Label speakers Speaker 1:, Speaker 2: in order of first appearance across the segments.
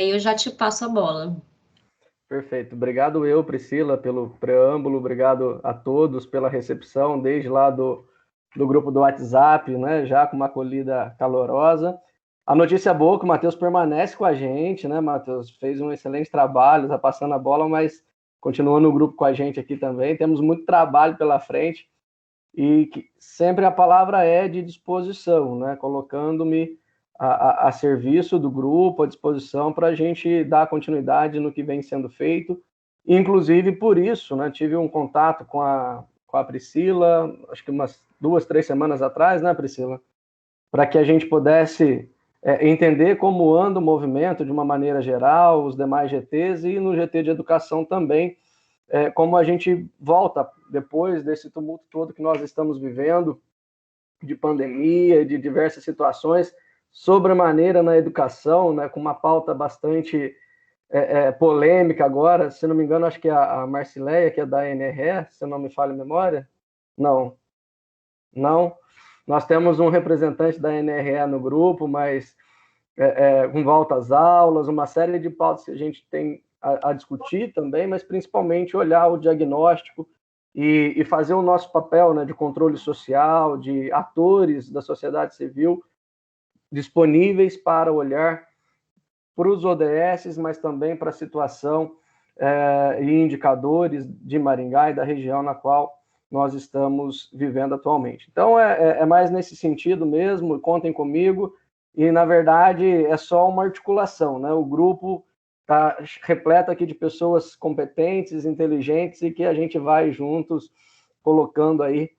Speaker 1: Aí eu já te passo a bola.
Speaker 2: Perfeito. Obrigado Priscila, pelo preâmbulo, obrigado a todos pela recepção, desde lá do grupo do WhatsApp, né, já com uma acolhida calorosa. A notícia boa é que o Matheus permanece com a gente, né, Matheus? Fez um excelente trabalho, está passando a bola, mas continua no grupo com a gente aqui também. Temos muito trabalho pela frente e que sempre a palavra é de disposição, né, colocando-me a serviço do grupo, à disposição para a gente dar continuidade no que vem sendo feito. Inclusive, por isso, né, tive um contato com a Priscila, acho que umas 2, 3 semanas atrás, né, Priscila? Para que a gente pudesse entender como anda o movimento de uma maneira geral, os demais GTs e no GT de Educação também, como a gente volta depois desse tumulto todo que nós estamos vivendo, de pandemia, de diversas situações, sobremaneira na educação, né, com uma pauta bastante polêmica agora, se não me engano, acho que a Marcileia, que é da NRE, se não me falha a memória, não, não, nós temos um representante da NRE no grupo, mas com volta às aulas, uma série de pautas que a gente tem a discutir também, mas principalmente olhar o diagnóstico e fazer o nosso papel, né, de controle social, de atores da sociedade civil disponíveis para olhar para os ODS, mas também para a situação e indicadores de Maringá e da região na qual nós estamos vivendo atualmente. Então, é mais nesse sentido mesmo, contem comigo, e, na verdade, é só uma articulação, né? O grupo está repleto aqui de pessoas competentes, inteligentes, e que a gente vai juntos colocando aí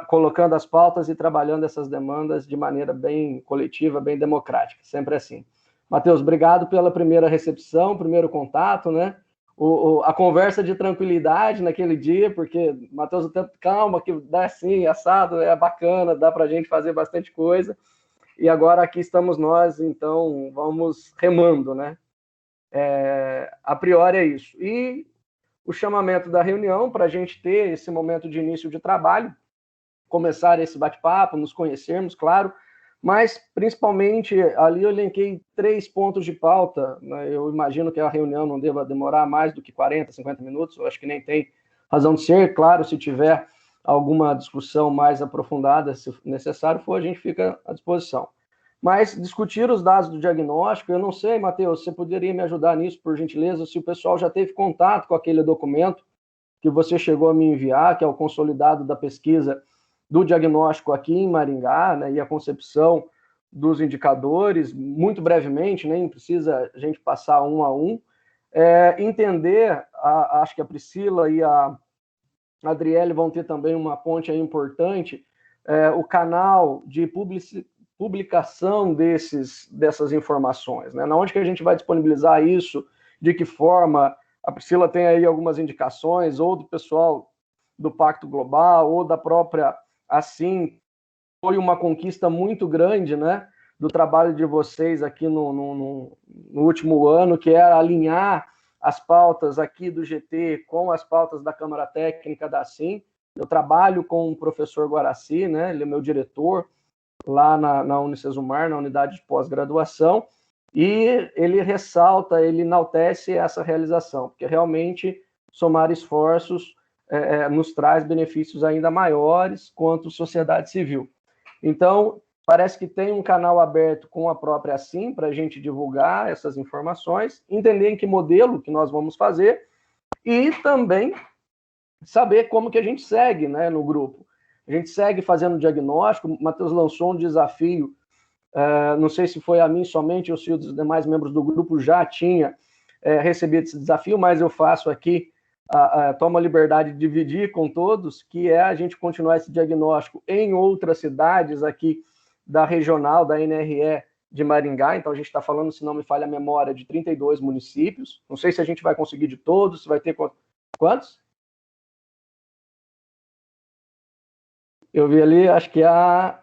Speaker 2: colocando as pautas e trabalhando essas demandas de maneira bem coletiva, bem democrática, sempre assim. Matheus, obrigado pela primeira recepção, primeiro contato, né? A conversa de tranquilidade naquele dia, porque, Matheus, o tempo calma, que dá assim, assado, é bacana, dá para a gente fazer bastante coisa. E agora aqui estamos nós, então vamos remando, né? A priori é isso. E o chamamento da reunião para a gente ter esse momento de início de trabalho, começar esse bate-papo, nos conhecermos, claro, mas principalmente ali eu elenquei 3 pontos de pauta, né? Eu imagino que a reunião não deva demorar mais do que 40, 50 minutos, eu acho que nem tem razão de ser, claro, se tiver alguma discussão mais aprofundada, se necessário for, a gente fica à disposição. Mas discutir os dados do diagnóstico, eu não sei, Matheus, você poderia me ajudar nisso, por gentileza, se o pessoal já teve contato com aquele documento que você chegou a me enviar, que é o consolidado da pesquisa do diagnóstico aqui em Maringá, né, e a concepção dos indicadores, muito brevemente, nem precisa a gente passar um a um, entender, acho que a Priscila e a Adriele vão ter também uma ponte aí importante, o canal de publicação dessas informações, né? Na onde que a gente vai disponibilizar isso, de que forma? A Priscila tem aí algumas indicações, ou do pessoal do Pacto Global, ou da própria Assim. Foi uma conquista muito grande, né, do trabalho de vocês aqui no último ano, que era alinhar as pautas aqui do GT com as pautas da Câmara Técnica da Assim. Eu trabalho com o professor Guaraci, né, ele é meu diretor lá na Unicesumar, na unidade de pós-graduação, e ele ressalta, ele enaltece essa realização, porque realmente somar esforços nos traz benefícios ainda maiores quanto sociedade civil. Então, parece que tem um canal aberto com a própria Assim para a gente divulgar essas informações, entender em que modelo que nós vamos fazer e também saber como que a gente segue, né, no grupo. A gente segue fazendo diagnóstico. O Matheus lançou um desafio, não sei se foi a mim somente ou se os demais membros do grupo já tinha recebido esse desafio, mas eu faço aqui, tomo a liberdade de dividir com todos, que é a gente continuar esse diagnóstico em outras cidades aqui da regional, da NRE de Maringá. Então a gente está falando, se não me falha a memória, de 32 municípios. Não sei se a gente vai conseguir de todos, se vai ter quantos? Eu vi ali, acho que a...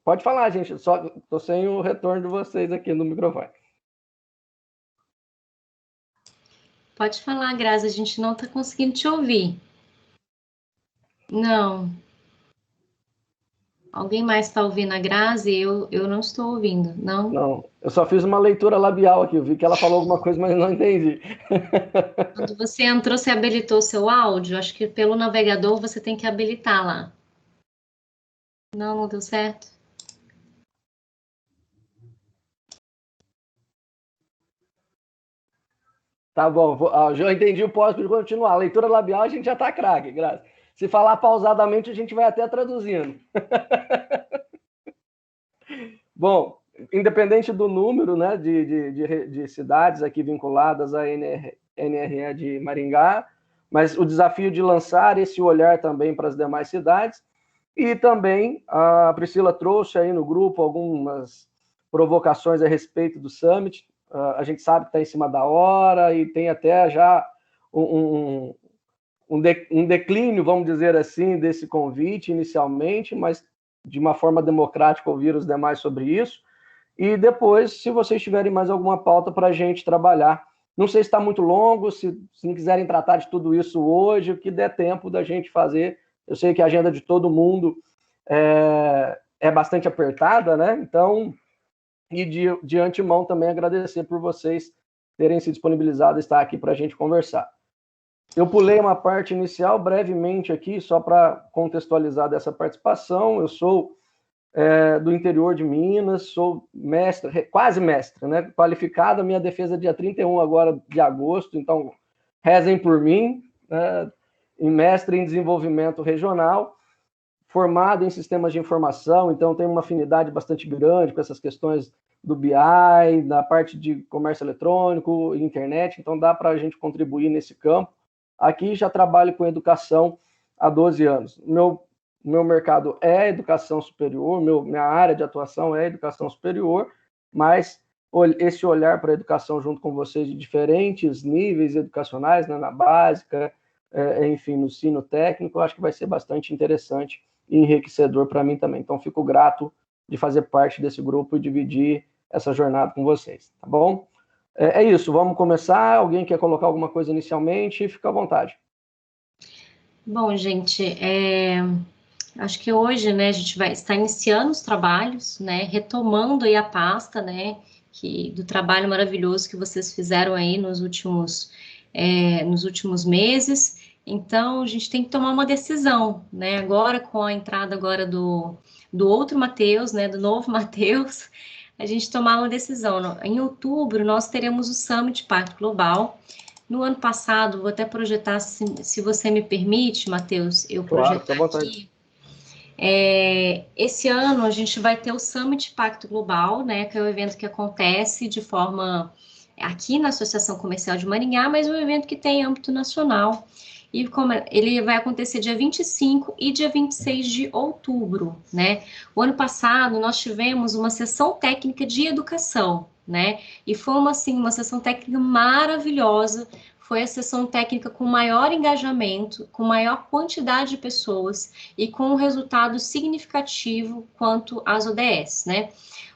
Speaker 2: Pode falar, gente, só estou sem o retorno de vocês aqui no microfone.
Speaker 1: Pode falar, Grazi, a gente não está conseguindo te ouvir. Não. Alguém mais está ouvindo a Grazi? Eu não estou ouvindo, não?
Speaker 2: Não, eu só fiz uma leitura labial aqui, eu vi que ela falou alguma coisa, mas não entendi.
Speaker 1: Quando você entrou, você habilitou o seu áudio? Acho que pelo navegador você tem que habilitar lá. Não, não deu certo?
Speaker 2: Tá bom, já entendi o posso continuar. A leitura labial a gente já tá craque, graças. Se falar pausadamente, a gente vai até traduzindo. Bom, independente do número, né, de cidades aqui vinculadas à NRE de Maringá, mas o desafio de lançar esse olhar também para as demais cidades, e também a Priscila trouxe aí no grupo algumas provocações a respeito do Summit. A gente sabe que está em cima da hora e tem até já um declínio, vamos dizer assim, desse convite inicialmente, mas de uma forma democrática ouvir os demais sobre isso. E depois, se vocês tiverem mais alguma pauta para a gente trabalhar. Não sei se está muito longo, se não quiserem tratar de tudo isso hoje, o que der tempo da gente fazer. Eu sei que a agenda de todo mundo é bastante apertada, né? Então, e de antemão também agradecer por vocês terem se disponibilizado a estar aqui para a gente conversar. Eu pulei uma parte inicial brevemente aqui, só para contextualizar dessa participação. Eu sou do interior de Minas, sou mestre, quase mestre, né? Qualificado, minha defesa dia 31 agora de agosto, então rezem por mim, né? Em mestre em desenvolvimento regional, formado em sistemas de informação, então tenho uma afinidade bastante grande com essas questões do BI, da parte de comércio eletrônico, internet, então dá para a gente contribuir nesse campo. Aqui já trabalho com educação há 12 anos. Meu mercado é educação superior, minha área de atuação é educação superior, mas esse olhar para a educação junto com vocês de diferentes níveis educacionais, né, na básica, enfim, no ensino técnico, eu acho que vai ser bastante interessante e enriquecedor para mim também. Então, fico grato de fazer parte desse grupo e dividir essa jornada com vocês, tá bom? É isso, vamos começar. Alguém quer colocar alguma coisa inicialmente? Fica à vontade.
Speaker 1: Bom, gente, acho que hoje, né, a gente vai estar iniciando os trabalhos, né, retomando aí a pasta, né, do trabalho maravilhoso que vocês fizeram aí nos últimos meses. Então, a gente tem que tomar uma decisão, né, agora com a entrada agora do outro Matheus, né, do novo Matheus, a gente tomar uma decisão. Em outubro, nós teremos o Summit Pacto Global. No ano passado, vou até projetar, se você me permite, Matheus, eu projetar
Speaker 2: claro,
Speaker 1: aqui. Esse ano a gente vai ter o Summit Pacto Global, né, que é o evento que acontece de forma aqui na Associação Comercial de Maringá, mas é um evento que tem âmbito nacional. E ele vai acontecer dia 25 e dia 26 de outubro, né? O ano passado nós tivemos uma sessão técnica de educação, né? E foi uma sessão técnica maravilhosa. Foi a sessão técnica com maior engajamento, com maior quantidade de pessoas e com um resultado significativo quanto às ODS, né?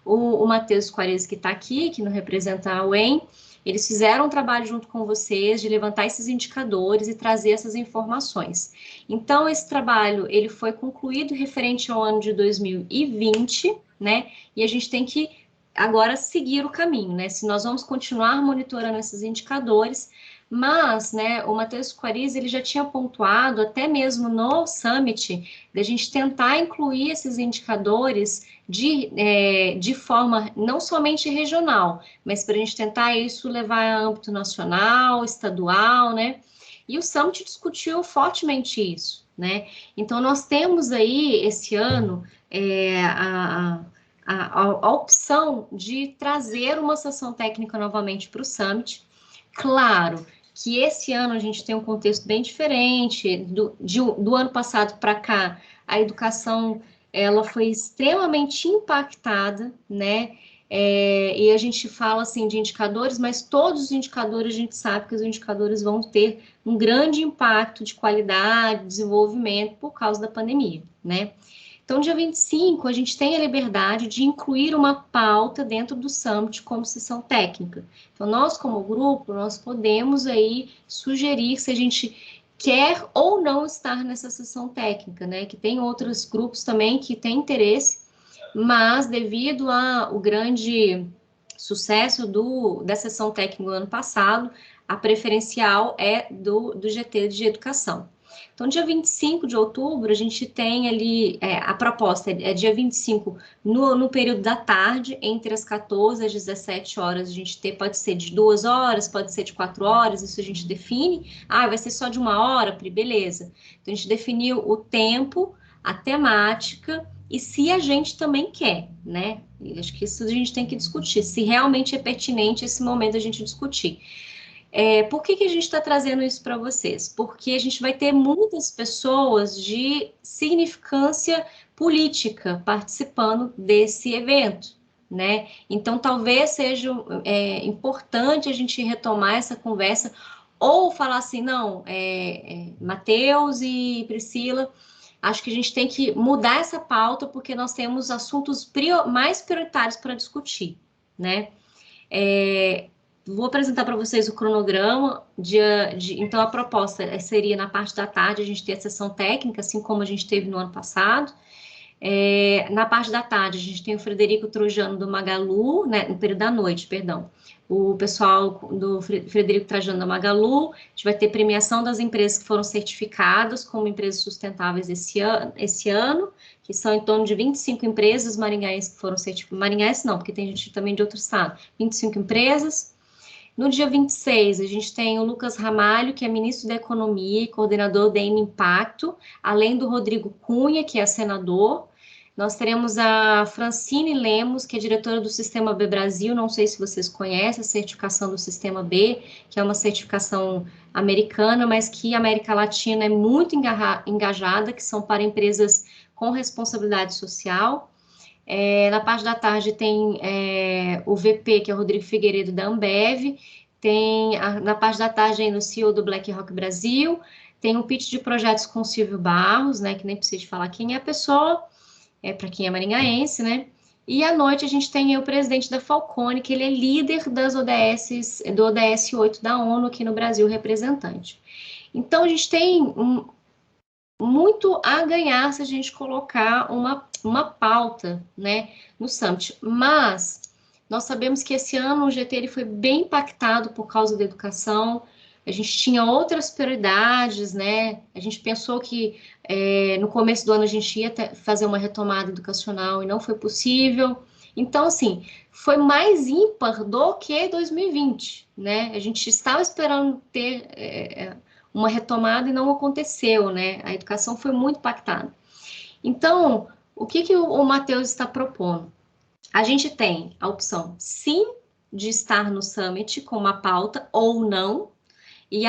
Speaker 1: O Matheus Quares, que está aqui, que não representa a UEM, eles fizeram um trabalho junto com vocês de levantar esses indicadores e trazer essas informações. Então, esse trabalho, ele foi concluído referente ao ano de 2020, né? E a gente tem que agora seguir o caminho, né? Se nós vamos continuar monitorando esses indicadores, mas, né, o Matheus Quaris, ele já tinha pontuado, até mesmo no Summit, da gente tentar incluir esses indicadores de forma não somente regional, mas para a gente tentar isso levar a âmbito nacional, estadual, né? E o Summit discutiu fortemente isso, né? Então, nós temos aí, esse ano, a opção de trazer uma sessão técnica novamente para o Summit. Claro que esse ano a gente tem um contexto bem diferente, do ano passado para cá, a educação ela foi extremamente impactada, né? E a gente fala assim de indicadores, mas todos os indicadores a gente sabe que os indicadores vão ter um grande impacto de qualidade, desenvolvimento por causa da pandemia, né? Então, dia 25, a gente tem a liberdade de incluir uma pauta dentro do Summit como sessão técnica. Então, nós, como grupo, nós podemos aí sugerir, se a gente quer ou não estar nessa sessão técnica, né? Que tem outros grupos também que têm interesse, mas devido ao grande sucesso da sessão técnica do ano passado, a preferencial é do GT de Educação. Então, dia 25 de outubro, a gente tem ali, a proposta é dia 25, no período da tarde, entre as 14 e as 17 horas, a gente pode ser de 2 horas, pode ser de 4 horas, isso a gente define. Ah, vai ser só de 1 hora, Pri, beleza. Então, a gente definiu o tempo, a temática, e se a gente também quer, né? E acho que isso a gente tem que discutir, se realmente é pertinente esse momento a gente discutir. Por que a gente está trazendo isso para vocês? Porque a gente vai ter muitas pessoas de significância política participando desse evento, né? Então, talvez seja importante a gente retomar essa conversa ou falar assim, não, Matheus e Priscila, acho que a gente tem que mudar essa pauta porque nós temos assuntos mais prioritários para discutir, né? Vou apresentar para vocês o cronograma. Então, a proposta seria, na parte da tarde, a gente ter a sessão técnica, assim como a gente teve no ano passado. Na parte da tarde, a gente tem o Frederico Trajano do Magalu, né, no período da noite, perdão. O pessoal do Frederico Trajano da Magalu, a gente vai ter premiação das empresas que foram certificadas como empresas sustentáveis esse ano, que são em torno de 25 empresas maringaenses que foram certificadas. Maringaenses não, porque tem gente também de outro estado. 25 empresas. No dia 26, a gente tem o Lucas Ramalho, que é ministro da Economia e coordenador da Impacto, além do Rodrigo Cunha, que é senador. Nós teremos a Francine Lemos, que é diretora do Sistema B Brasil, não sei se vocês conhecem a certificação do Sistema B, que é uma certificação americana, mas que a América Latina é muito engajada, que são para empresas com responsabilidade social. Na parte da tarde tem o VP, que é o Rodrigo Figueiredo, da Ambev. Na parte da tarde ainda o CEO do BlackRock Brasil. Tem o pitch de projetos com o Silvio Barros, né, que nem preciso falar quem é a pessoa, para quem é maringaense, né? E à noite a gente tem o presidente da Falcone, que ele é líder das ODS, do ODS 8 da ONU aqui no Brasil, representante. Então, a gente tem muito a ganhar se a gente colocar uma pauta, né, no Summit. Mas nós sabemos que esse ano o GT ele foi bem impactado por causa da educação. A gente tinha outras prioridades, né? A gente pensou que no começo do ano a gente ia fazer uma retomada educacional e não foi possível. Então, assim, foi mais ímpar do que 2020, né? A gente estava esperando ter uma retomada e não aconteceu, né? A educação foi muito impactada. Então, o que o Matheus está propondo? A gente tem a opção, sim, de estar no Summit com uma pauta ou não, e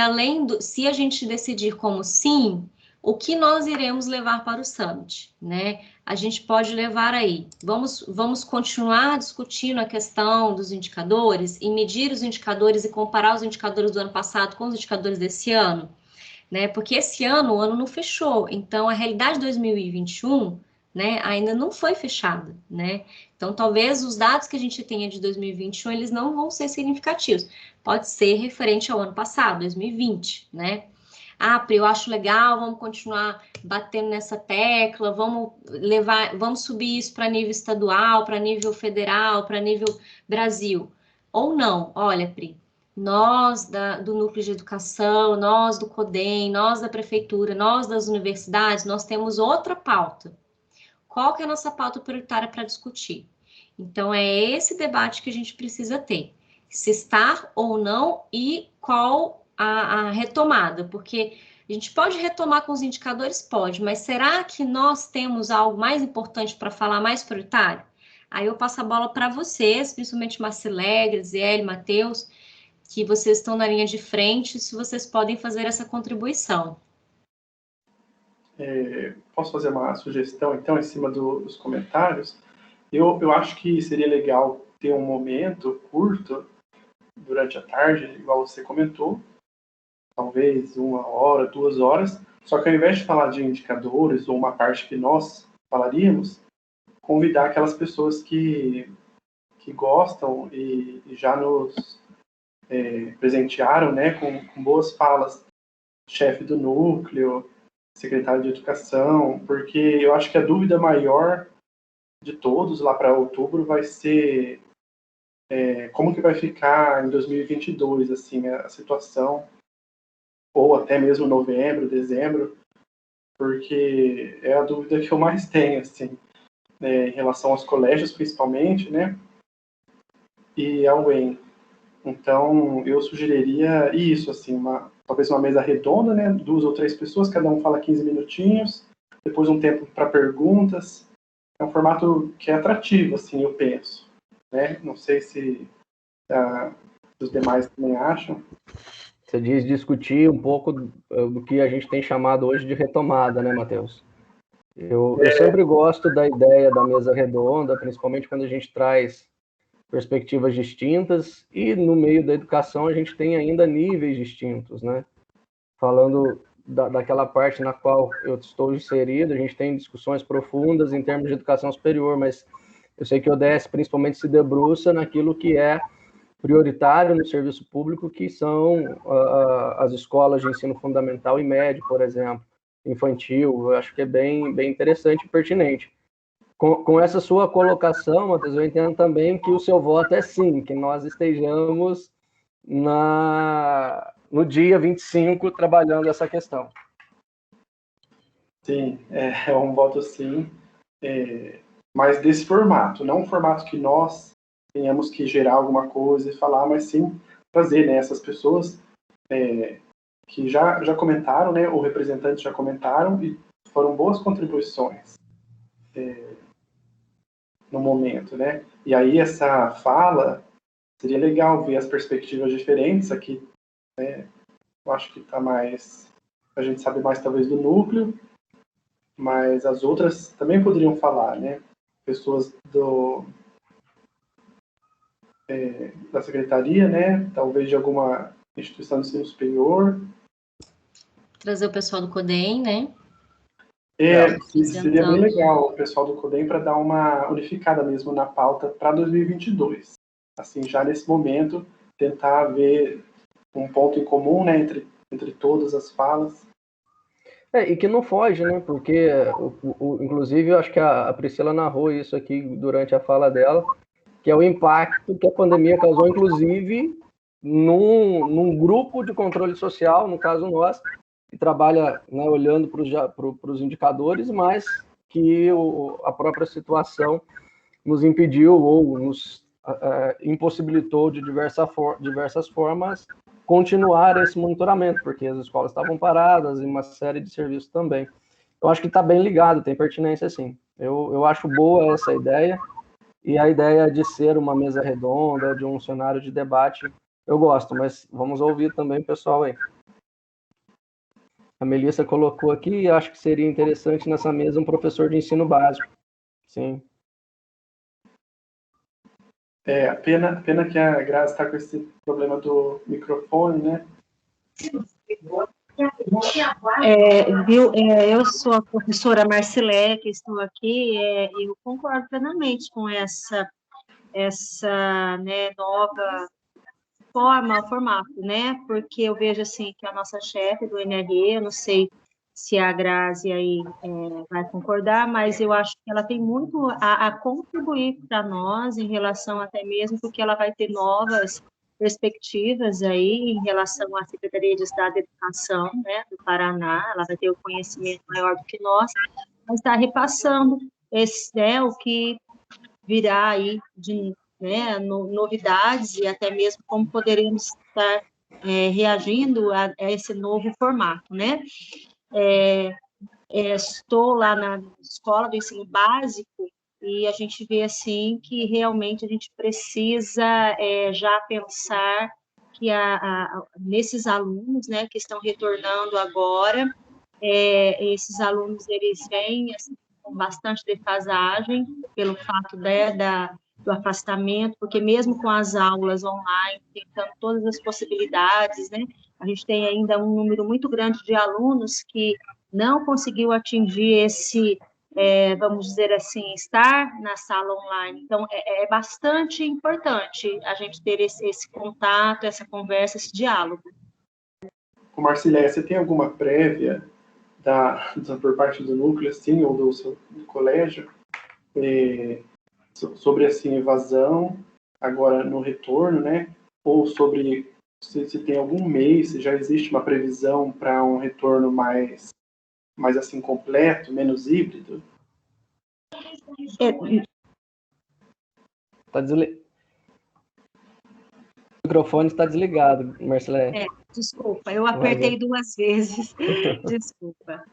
Speaker 1: se a gente decidir como sim, o que nós iremos levar para o Summit, né? A gente pode levar aí, vamos continuar discutindo a questão dos indicadores e medir os indicadores e comparar os indicadores do ano passado com os indicadores desse ano, né? Porque esse ano, o ano não fechou, então a realidade de 2021, né, ainda não foi fechada, né? Então, talvez os dados que a gente tenha de 2021, eles não vão ser significativos. Pode ser referente ao ano passado, 2020, né? Ah, Pri, eu acho legal, vamos continuar batendo nessa tecla, vamos subir isso para nível estadual, para nível federal, para nível Brasil. Ou não, olha, Pri, nós do Núcleo de Educação, nós do CODEM, nós da Prefeitura, nós das universidades, nós temos outra pauta. Qual que é a nossa pauta prioritária para discutir? Então, é esse debate que a gente precisa ter. Se estar ou não e qual a retomada, porque a gente pode retomar com os indicadores? Pode, mas será que nós temos algo mais importante para falar, mais prioritário? Aí eu passo a bola para vocês, principalmente Marcilegre, Zé, Matheus, que vocês estão na linha de frente, se vocês podem fazer essa contribuição.
Speaker 3: Posso fazer uma sugestão, então, em cima dos comentários? Eu acho que seria legal ter um momento curto durante a tarde, igual você comentou, talvez 1 hora, 2 horas, só que ao invés de falar de indicadores ou uma parte que nós falaríamos, convidar aquelas pessoas que gostam e já nos presentearam, né, com boas falas chefe do núcleo, secretário de educação, porque eu acho que a dúvida maior de todos lá para outubro vai ser como que vai ficar em 2022, assim, a situação, ou até mesmo novembro, dezembro, porque é a dúvida que eu mais tenho, assim, em relação aos colégios, principalmente, né, e ao UEM. Então, eu sugeriria isso, assim, talvez uma mesa redonda, né, 2 ou 3 pessoas, cada um fala 15 minutinhos, depois um tempo para perguntas. É um formato que é atrativo, assim, eu penso, né? Não sei se os demais também acham.
Speaker 2: Você diz discutir um pouco do que a gente tem chamado hoje de retomada, né, Matheus? Eu sempre gosto da ideia da mesa redonda, principalmente quando a gente traz perspectivas distintas e no meio da educação a gente tem ainda níveis distintos, né? Falando daquela parte na qual eu estou inserido, a gente tem discussões profundas em termos de educação superior, mas eu sei que o ODS principalmente se debruça naquilo que é prioritário no serviço público, que são as escolas de ensino fundamental e médio, por exemplo, infantil. Eu acho que é bem interessante e pertinente. Com essa sua colocação, Matheus, eu entendo também que o seu voto é sim, que nós estejamos no dia 25 trabalhando essa questão.
Speaker 3: Sim, é um voto sim, mas desse formato, não um formato que nós tenhamos que gerar alguma coisa e falar, mas sim trazer, né, essas pessoas que já comentaram, né, ou representantes já comentaram e foram boas contribuições no momento, né? E aí essa fala, seria legal ver as perspectivas diferentes aqui, né? Eu acho que tá mais, a gente sabe mais talvez do núcleo, mas as outras também poderiam falar, né? Pessoas da secretaria, né? Talvez de alguma instituição de ensino superior.
Speaker 1: Trazer o pessoal do CODEM, né?
Speaker 3: Seria bem legal o pessoal do CODEM para dar uma unificada mesmo na pauta para 2022. Assim, já nesse momento, tentar ver um ponto em comum, né, entre todas as falas.
Speaker 2: E que não foge, né? Porque, inclusive, eu acho que a Priscila narrou isso aqui durante a fala dela, que é o impacto que a pandemia causou, inclusive, num grupo de controle social, no caso nós, que trabalha, né, olhando para os indicadores, mas que a própria situação nos impediu ou nos impossibilitou de diversas formas continuar esse monitoramento, porque as escolas estavam paradas e uma série de serviços também. Eu acho que está bem ligado, tem pertinência sim. Eu acho boa essa ideia, e a ideia de ser uma mesa redonda, de um cenário de debate, eu gosto, mas vamos ouvir também o pessoal aí. A Melissa colocou aqui, acho que seria interessante nessa mesa um professor de ensino básico. Sim.
Speaker 3: Pena que a Grazi está com esse problema do microfone, né?
Speaker 4: Eu sou a professora Marcilé, que estou aqui, eu concordo plenamente com essa né, nova formato, né? Porque eu vejo assim que a nossa chefe do NRE, eu não sei se a Grazi aí vai concordar, mas eu acho que ela tem muito a contribuir para nós em relação até mesmo porque ela vai ter novas perspectivas aí em relação à Secretaria de Estado de Educação, né, do Paraná, ela vai ter o conhecimento maior do que nós, mas está repassando o que virá aí de novidades e até mesmo como poderemos estar reagindo a esse novo formato, né? Estou lá na escola do ensino básico e a gente vê assim que realmente a gente precisa já pensar que nesses alunos, né, que estão retornando agora, esses alunos eles vêm assim, com bastante defasagem pelo fato do afastamento, porque mesmo com as aulas online, tentando todas as possibilidades, né, a gente tem ainda um número muito grande de alunos que não conseguiu atingir esse, vamos dizer assim, estar na sala online. Então, é bastante importante a gente ter esse contato, essa conversa, esse diálogo.
Speaker 3: Marcileia, você tem alguma prévia por parte do núcleo, assim, ou do seu colégio, sobre, assim, evasão, agora no retorno, né? Ou sobre se tem algum mês, se já existe uma previsão para um retorno mais assim, completo, menos híbrido?
Speaker 2: O microfone está desligado, Marcileia.
Speaker 4: Desculpa, eu apertei 2 vezes. Desculpa.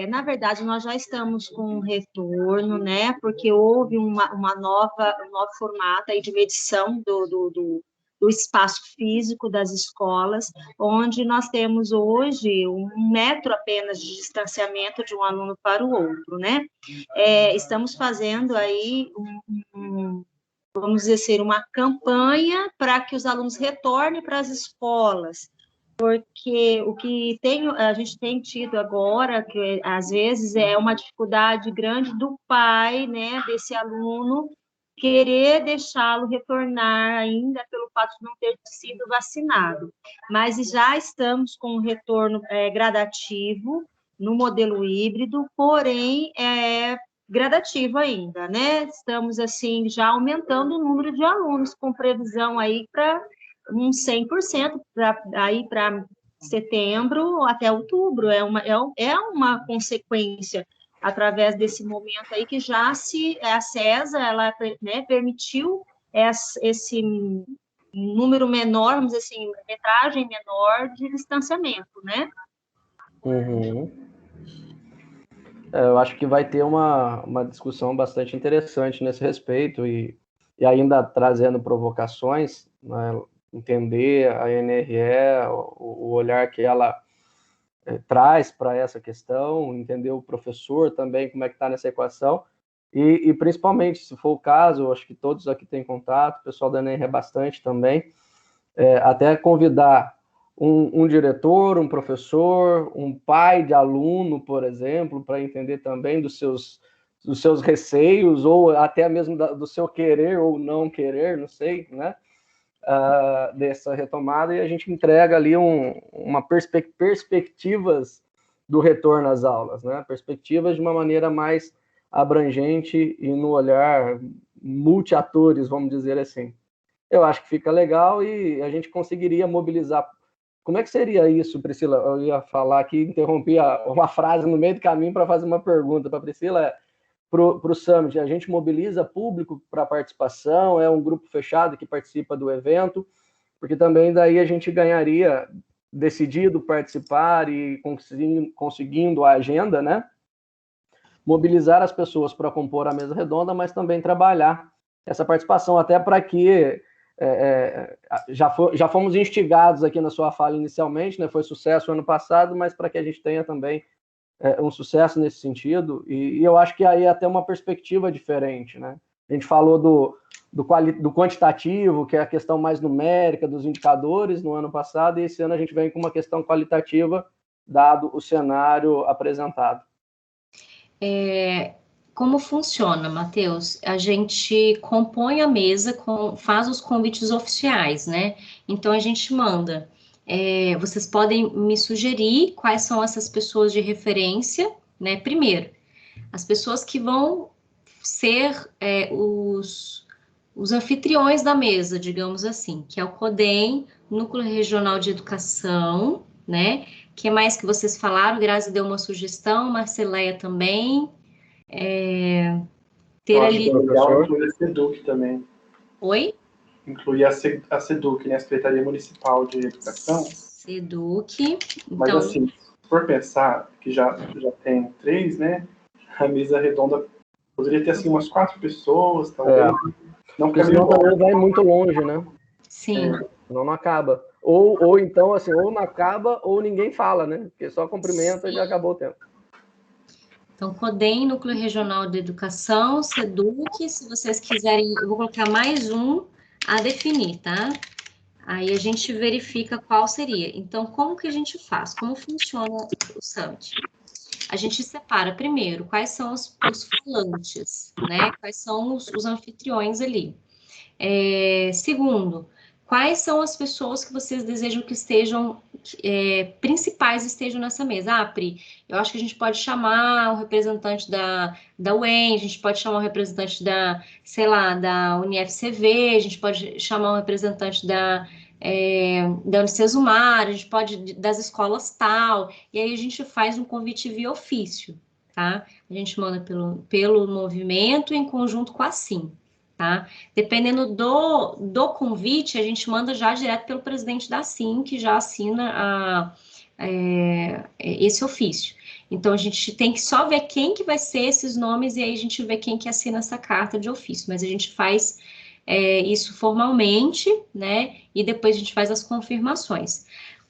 Speaker 4: Na verdade, nós já estamos com um retorno, né? Porque houve um novo formato aí de medição do espaço físico das escolas, onde nós temos hoje 1 metro apenas de distanciamento de um aluno para o outro, né? Estamos fazendo aí vamos dizer, uma campanha para que os alunos retornem para as escolas, porque o que a gente tem tido agora, que às vezes é uma dificuldade grande do pai, né, desse aluno, querer deixá-lo retornar ainda pelo fato de não ter sido vacinado. Mas já estamos com um retorno gradativo no modelo híbrido, porém, gradativo ainda, né? Estamos, assim, já aumentando o número de alunos, com previsão aí para um 100%, aí para setembro até outubro. É uma consequência, através desse momento aí, que já a CESA, ela, né, permitiu esse número menor, vamos dizer assim, metragem menor de distanciamento, né?
Speaker 2: Uhum. Eu acho que vai ter uma discussão bastante interessante nesse respeito e ainda trazendo provocações, né, entender a NRE, o olhar que ela traz para essa questão, entender o professor também, como é que está nessa equação, e principalmente, se for o caso, eu acho que todos aqui têm contato, o pessoal da NRE bastante também, até convidar um diretor, um professor, um pai de aluno, por exemplo, para entender também dos seus receios, ou até mesmo do seu querer ou não querer, não sei, né? Dessa retomada, e a gente entrega ali uma perspectivas do retorno às aulas, né? Perspectivas de uma maneira mais abrangente e no olhar multi-atores, vamos dizer assim. Eu acho que fica legal e a gente conseguiria mobilizar. Como é que seria isso, Priscila? Eu ia falar que interrompi uma frase no meio do caminho para fazer uma pergunta para a Priscila. Para o Summit, a gente mobiliza público para participação, é um grupo fechado que participa do evento, porque também daí a gente ganharia, decidido participar e conseguindo a agenda, né? Mobilizar as pessoas para compor a mesa redonda, mas também trabalhar essa participação, até para que já fomos instigados aqui na sua fala inicialmente, né? Foi sucesso ano passado, mas para que a gente tenha também um sucesso nesse sentido, e eu acho que aí é até uma perspectiva diferente, né? A gente falou do quantitativo, que é a questão mais numérica dos indicadores no ano passado, e esse ano a gente vem com uma questão qualitativa, dado o cenário apresentado.
Speaker 1: Como funciona, Matheus? A gente compõe a mesa, faz os convites oficiais, né? Então, a gente manda. Vocês podem me sugerir quais são essas pessoas de referência, né? Primeiro, as pessoas que vão ser os anfitriões da mesa, digamos assim, que é o CODEM, Núcleo Regional de Educação, né? O que mais que vocês falaram? Grazi deu uma sugestão, Marcileia também.
Speaker 3: Eu acho que é legal incluir a SEDUC também.
Speaker 1: Oi?
Speaker 3: Incluir a SEDUC, né? A Secretaria Municipal de Educação.
Speaker 1: SEDUC.
Speaker 3: Mas,
Speaker 1: então...
Speaker 3: assim, se for pensar que já tem 3, né? A mesa redonda poderia ter, assim, umas 4 pessoas, talvez.
Speaker 2: Não, porque senão também vai muito longe, né?
Speaker 1: Sim.
Speaker 2: Senão não acaba. Ou então, assim, ou não acaba, ou ninguém fala, né? Porque só cumprimenta e já acabou o tempo.
Speaker 1: Então, CODEM, Núcleo Regional de Educação, SEDUC, se vocês quiserem, eu vou colocar mais um a definir, tá? Aí a gente verifica qual seria. Então, como que a gente faz? Como funciona o Summit? A gente separa, primeiro, quais são os falantes, né? Quais são os anfitriões ali. Segundo, quais são as pessoas que vocês desejam que estejam principais estejam nessa mesa. Pri, eu acho que a gente pode chamar o representante da UEM, a gente pode chamar o representante sei lá, da UniFCV, a gente pode chamar o representante da Unicesumar, a gente pode das escolas tal, e aí a gente faz um convite via ofício, tá? A gente manda pelo movimento em conjunto com a SIM, tá? Dependendo do convite, a gente manda já direto pelo presidente da SIM, que já assina esse ofício. Então, a gente tem que só ver quem que vai ser esses nomes, e aí a gente vê quem que assina essa carta de ofício, mas a gente faz isso formalmente, né, e depois a gente faz as confirmações.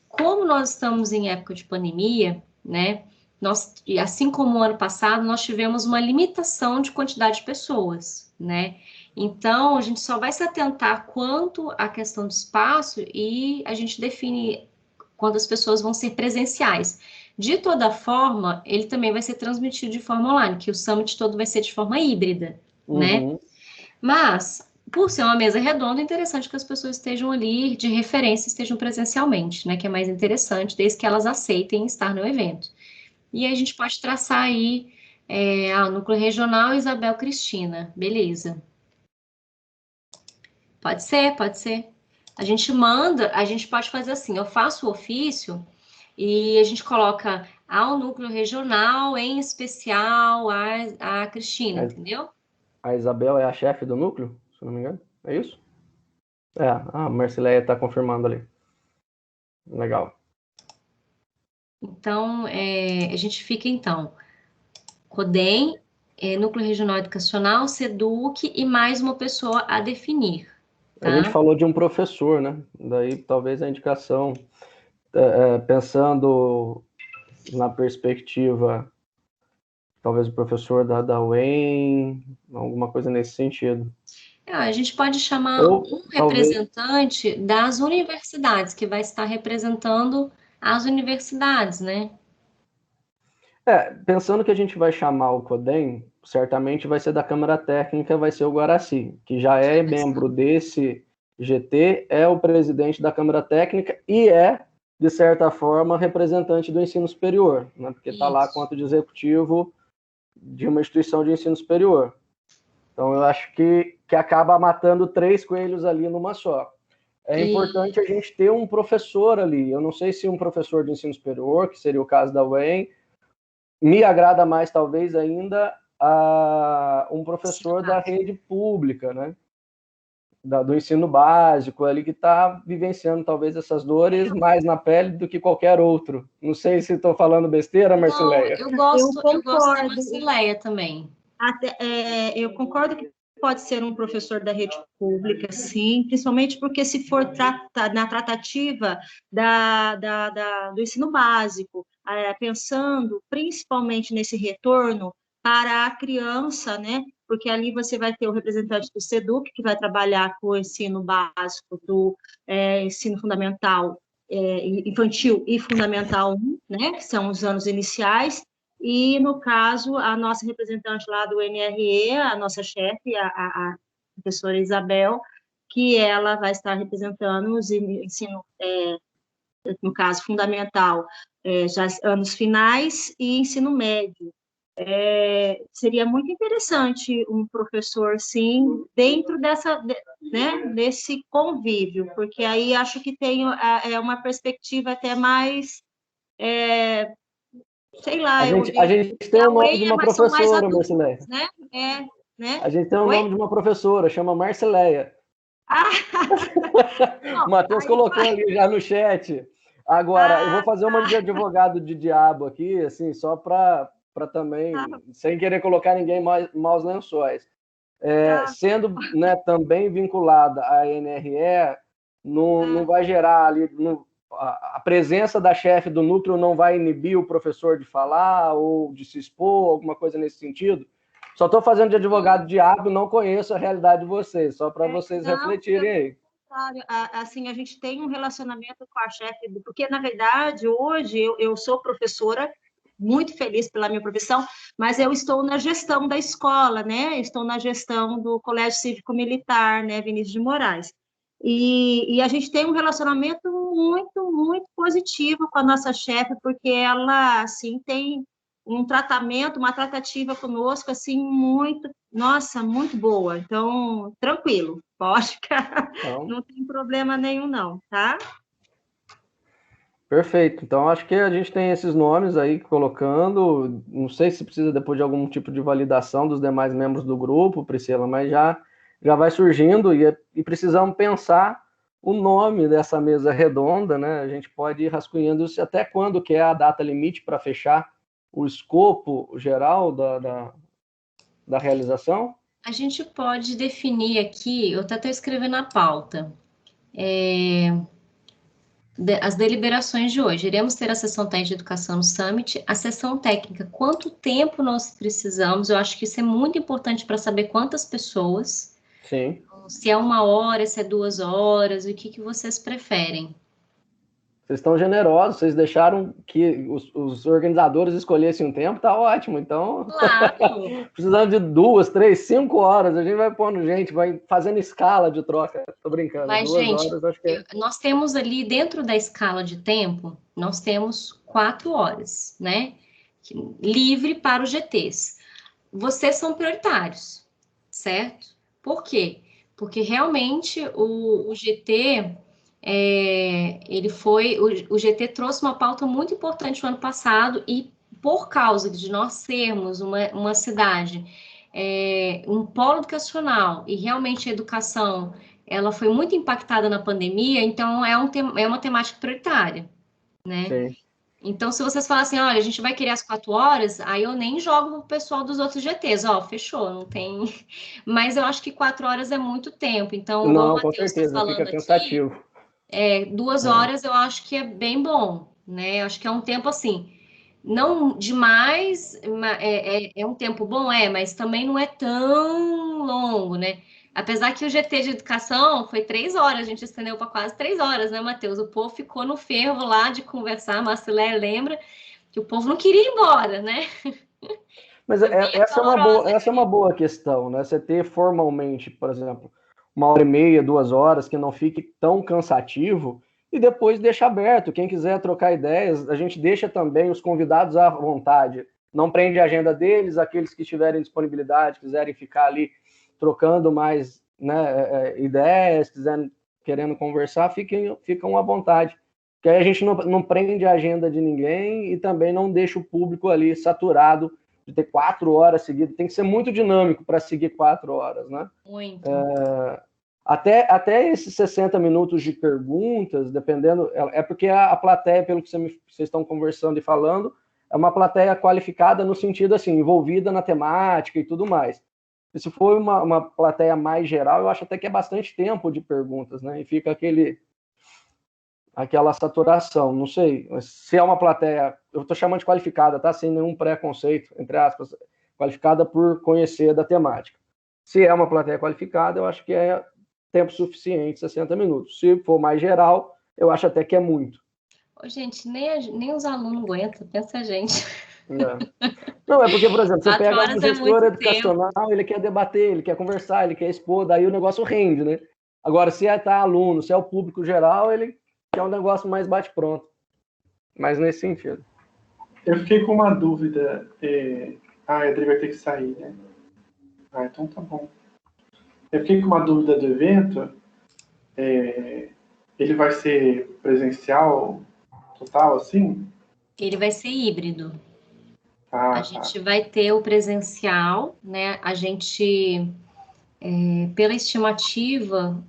Speaker 1: Como nós estamos em época de pandemia, né, assim como o ano passado, nós tivemos uma limitação de quantidade de pessoas, né, então a gente só vai se atentar quanto à questão do espaço e a gente define quantas pessoas vão ser presenciais. De toda forma, ele também vai ser transmitido de forma online, que o Summit todo vai ser de forma híbrida, né, mas por ser uma mesa redonda, é interessante que as pessoas estejam ali de referência, estejam presencialmente, né? Que é mais interessante, desde que elas aceitem estar no evento. E aí a gente pode traçar aí Núcleo Regional Isabel Cristina, beleza. Pode ser, pode ser. A gente pode fazer assim, eu faço o ofício e a gente coloca ao Núcleo Regional, em especial a Cristina, entendeu?
Speaker 2: A Isabel é a chefe do núcleo, se não me engano, é isso? A Marcileia está confirmando ali. Legal.
Speaker 1: Então, a gente fica, então, CODEM, Núcleo Regional Educacional, SEDUC e mais uma pessoa a definir. Tá?
Speaker 2: A gente falou de um professor, né? Daí, talvez a indicação, pensando na perspectiva, talvez o professor da UEM, alguma coisa nesse sentido.
Speaker 1: A gente pode chamar um representante das universidades, que vai estar representando as universidades, né?
Speaker 2: Pensando que a gente vai chamar o CODEM, certamente vai ser da Câmara Técnica, vai ser o Guaraci, que já é membro desse GT, é o presidente da Câmara Técnica e de certa forma, representante do ensino superior, né? Porque está lá quanto de executivo de uma instituição de ensino superior. Então, eu acho que acaba matando 3 coelhos ali numa só. É importante a gente ter um professor ali. Eu não sei se um professor de ensino superior, que seria o caso da UEM, me agrada mais, talvez, ainda, um professor da rede pública, né? Do ensino básico, ali que está vivenciando, talvez, essas dores mais na pele do que qualquer outro. Não sei se estou falando besteira, Marcileia.
Speaker 1: Eu gosto da Marcileia também.
Speaker 4: Eu concordo que pode ser um professor da rede pública, sim, principalmente porque se for na tratativa do ensino básico, pensando principalmente nesse retorno para a criança, né? Porque ali você vai ter o representante do SEDUC, que vai trabalhar com o ensino básico do ensino fundamental, infantil e fundamental 1, né? Que são os anos iniciais. E, no caso, a nossa representante lá do NRE, a nossa chefe, a professora Isabel, que ela vai estar representando os ensino, no caso, fundamental, já anos finais e ensino médio. Seria muito interessante um professor, sim, dentro desse convívio, porque aí acho que tem uma perspectiva até mais... sei lá,
Speaker 2: a gente tem o nome de uma professora, Marcileia.
Speaker 4: Né?
Speaker 2: A gente tem o nome de uma professora, chama Marcileia. O Matheus colocou ali já no chat. Agora, eu vou fazer uma de advogado de diabo aqui, assim, só para também, sem querer colocar ninguém maus lençóis. Sendo, né, também vinculada à NRE, não vai gerar ali... a presença da chefe do núcleo não vai inibir o professor de falar ou de se expor, alguma coisa nesse sentido? Só estou fazendo de advogado diabo, não conheço a realidade de vocês, só para vocês refletirem aí.
Speaker 4: Claro, assim, a gente tem um relacionamento com a chefe, porque, na verdade, hoje eu sou professora, muito feliz pela minha profissão, mas eu estou na gestão da escola, né? Estou na gestão do Colégio Cívico Militar, né, Vinícius de Moraes. E a gente tem um relacionamento muito, muito positiva com a nossa chefe, porque ela, assim, tem um tratamento, uma tratativa conosco, assim, muito, nossa, muito boa. Então, tranquilo, pode ficar,
Speaker 2: Então,
Speaker 4: não tem problema nenhum, não, tá?
Speaker 2: perfeito. Então, acho que a gente tem esses nomes aí colocando. Não sei se precisa depois de algum tipo de validação dos demais membros do grupo, Priscila, mas já vai surgindo e precisamos pensar o nome dessa mesa redonda, né? A gente pode ir rascunhando isso até quando que é a data limite para fechar o escopo geral da realização.
Speaker 1: A gente pode definir aqui, eu até estou escrevendo na pauta, as deliberações de hoje. Iremos ter a sessão técnica de educação no Summit. A sessão técnica, quanto tempo nós precisamos? Eu acho que isso é muito importante para saber quantas pessoas.
Speaker 2: Sim.
Speaker 1: Se é 1 hora, se é 2 horas, o que vocês preferem?
Speaker 2: Vocês estão generosos, vocês deixaram que os organizadores escolhessem um tempo, tá ótimo. Então,
Speaker 1: Claro!
Speaker 2: precisando de 2, 3, 5 horas, a gente vai pondo gente, vai fazendo escala de troca. Tô brincando,
Speaker 1: Mas,
Speaker 2: 2
Speaker 1: gente,
Speaker 2: horas acho que é.
Speaker 1: nós temos ali, dentro da escala de tempo, nós temos 4 horas, né? Livre para os GTs. Vocês são prioritários, certo? Por quê? Porque realmente o GT, o GT trouxe uma pauta muito importante no ano passado e por causa de nós sermos uma cidade, um polo educacional e realmente a educação, ela foi muito impactada na pandemia, então é uma temática prioritária, né?
Speaker 2: Sim.
Speaker 1: Então, se vocês falassem, olha, a gente vai querer as 4 horas, aí eu nem jogo pro pessoal dos outros GTs, ó, fechou, não tem. Mas eu acho que 4 horas é muito tempo. Então, igual o
Speaker 2: Não, com
Speaker 1: Matheus está
Speaker 2: certeza, fica
Speaker 1: falando aqui,
Speaker 2: cansativo.
Speaker 1: 2 horas eu acho que é bem bom, né? Eu acho que é um tempo assim, não demais, é um tempo bom, mas também não é tão longo, né? Apesar que o GT de educação foi 3 horas, a gente estendeu para quase 3 horas, né, Matheus? O povo ficou no fervo lá de conversar, a Marcilé lembra que o povo não queria ir embora, né?
Speaker 2: Mas
Speaker 1: Foi bem acalorosa.
Speaker 2: essa é uma boa questão, né? Você ter formalmente, por exemplo, 1 hora e meia, 2 horas, que não fique tão cansativo, e depois deixa aberto. Quem quiser trocar ideias, a gente deixa também os convidados à vontade. Não prende a agenda deles, aqueles que tiverem disponibilidade, quiserem ficar ali trocando mais, né, ideias, querendo conversar, ficam à vontade. Porque aí a gente não prende a agenda de ninguém e também não deixa o público ali saturado de ter 4 horas seguidas. Tem que ser muito dinâmico para seguir 4 horas, né?
Speaker 1: Muito.
Speaker 2: Até esses 60 minutos de perguntas, dependendo, é porque a plateia, pelo que vocês estão conversando e falando, é uma plateia qualificada no sentido assim, envolvida na temática e tudo mais. E se for uma plateia mais geral, eu acho até que é bastante tempo de perguntas, né? E fica aquela saturação, não sei, se é uma plateia, eu estou chamando de qualificada, tá? Sem nenhum preconceito, entre aspas, qualificada por conhecer da temática. Se é uma plateia qualificada, eu acho que é tempo suficiente, 60 minutos. Se for mais geral, eu acho até que é muito.
Speaker 1: Ô, gente, nem os alunos aguentam, pensa a gente.
Speaker 2: Não, é porque, por exemplo, você
Speaker 1: 4
Speaker 2: pega
Speaker 1: horas
Speaker 2: um
Speaker 1: é
Speaker 2: gestor
Speaker 1: muito
Speaker 2: educacional,
Speaker 1: tempo.
Speaker 2: ele quer debater, ele quer conversar, ele quer expor, daí o negócio rende, né? Agora, se é aluno, se é o público geral, ele quer um negócio mais bate-pronto. Mas nesse sentido.
Speaker 3: Eu fiquei com uma dúvida. A Adri vai ter que sair, né? Então tá bom. Eu fiquei com uma dúvida do evento. Ele vai ser presencial total, assim?
Speaker 1: Ele vai ser híbrido.
Speaker 3: Ah,
Speaker 1: A
Speaker 3: tá.
Speaker 1: gente vai ter o presencial, né? A gente, pela estimativa,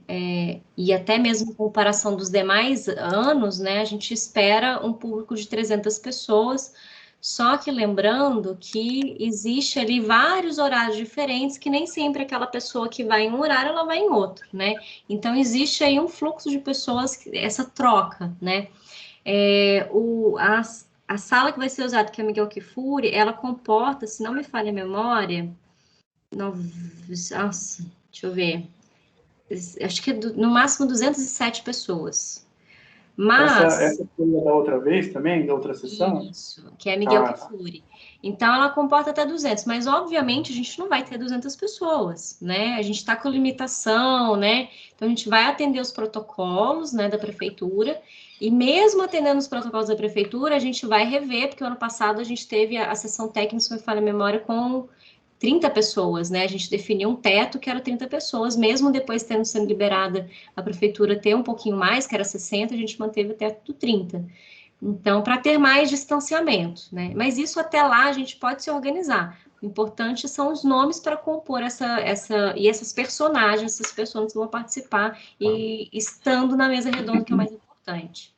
Speaker 1: e até mesmo comparação dos demais anos, né? A gente espera um público de 300 pessoas, só que lembrando que existe ali vários horários diferentes, que nem sempre aquela pessoa que vai em um horário, ela vai em outro, né? Então, existe aí um fluxo de pessoas, essa troca, né? A sala que vai ser usada, que é a Miguel Kfouri, ela comporta, se não me falha a memória, nossa, deixa eu ver, acho que no máximo 207 pessoas. Mas...
Speaker 3: Essa foi da outra vez também, da outra sessão?
Speaker 1: Isso, que é Miguel Kfouri. Então, ela comporta até 200, mas, obviamente, a gente não vai ter 200 pessoas, né? A gente está com limitação, né? Então, a gente vai atender os protocolos, né, da prefeitura, e mesmo atendendo os protocolos da prefeitura, a gente vai rever, porque o ano passado a gente teve a sessão técnica, se não me falha a memória, com 30 pessoas, né? A gente definiu um teto que era 30 pessoas, mesmo depois tendo sendo liberada a prefeitura ter um pouquinho mais, que era 60, a gente manteve o teto do 30. Então, para ter mais distanciamento, né? Mas isso até lá a gente pode se organizar. O importante são os nomes para compor essas personagens, essas pessoas que vão participar e estando na mesa redonda, que é o mais importante.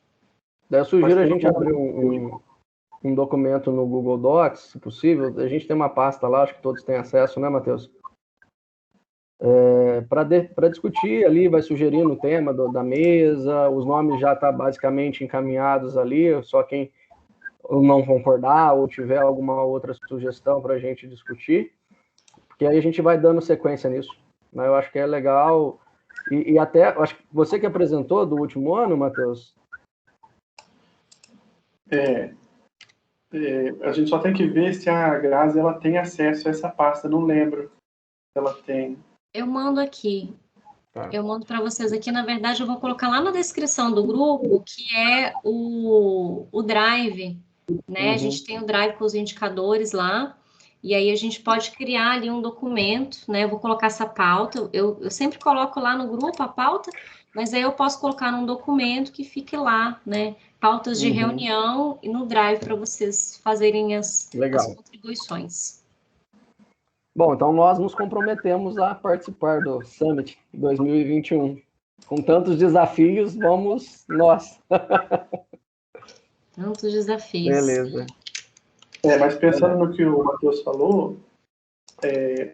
Speaker 2: Eu sugiro a gente abrir um documento no Google Docs, se possível. A gente tem uma pasta lá, acho que todos têm acesso, né, Matheus? Para discutir ali, vai sugerindo o tema da mesa, os nomes já estão basicamente encaminhados ali, só quem não concordar ou tiver alguma outra sugestão para a gente discutir, porque aí a gente vai dando sequência nisso, né? Eu acho que é legal, e até, acho que você que apresentou do último ano, Matheus?
Speaker 3: A gente só tem que ver se a Grazi ela tem acesso a essa pasta, não lembro se ela tem.
Speaker 1: Eu mando aqui. Tá. Eu mando para vocês aqui. Na verdade, eu vou colocar lá na descrição do grupo, que é o Drive, né? Uhum. A gente tem o Drive com os indicadores lá, e aí a gente pode criar ali um documento, né? Eu vou colocar essa pauta. Eu sempre coloco lá no grupo a pauta, mas aí eu posso colocar num documento que fique lá, né? Pautas de reunião e no Drive para vocês fazerem as contribuições.
Speaker 2: Bom, então nós nos comprometemos a participar do Summit 2021. Com tantos desafios, vamos nós.
Speaker 1: Tantos desafios.
Speaker 2: Beleza.
Speaker 3: Mas pensando no que o Matheus falou,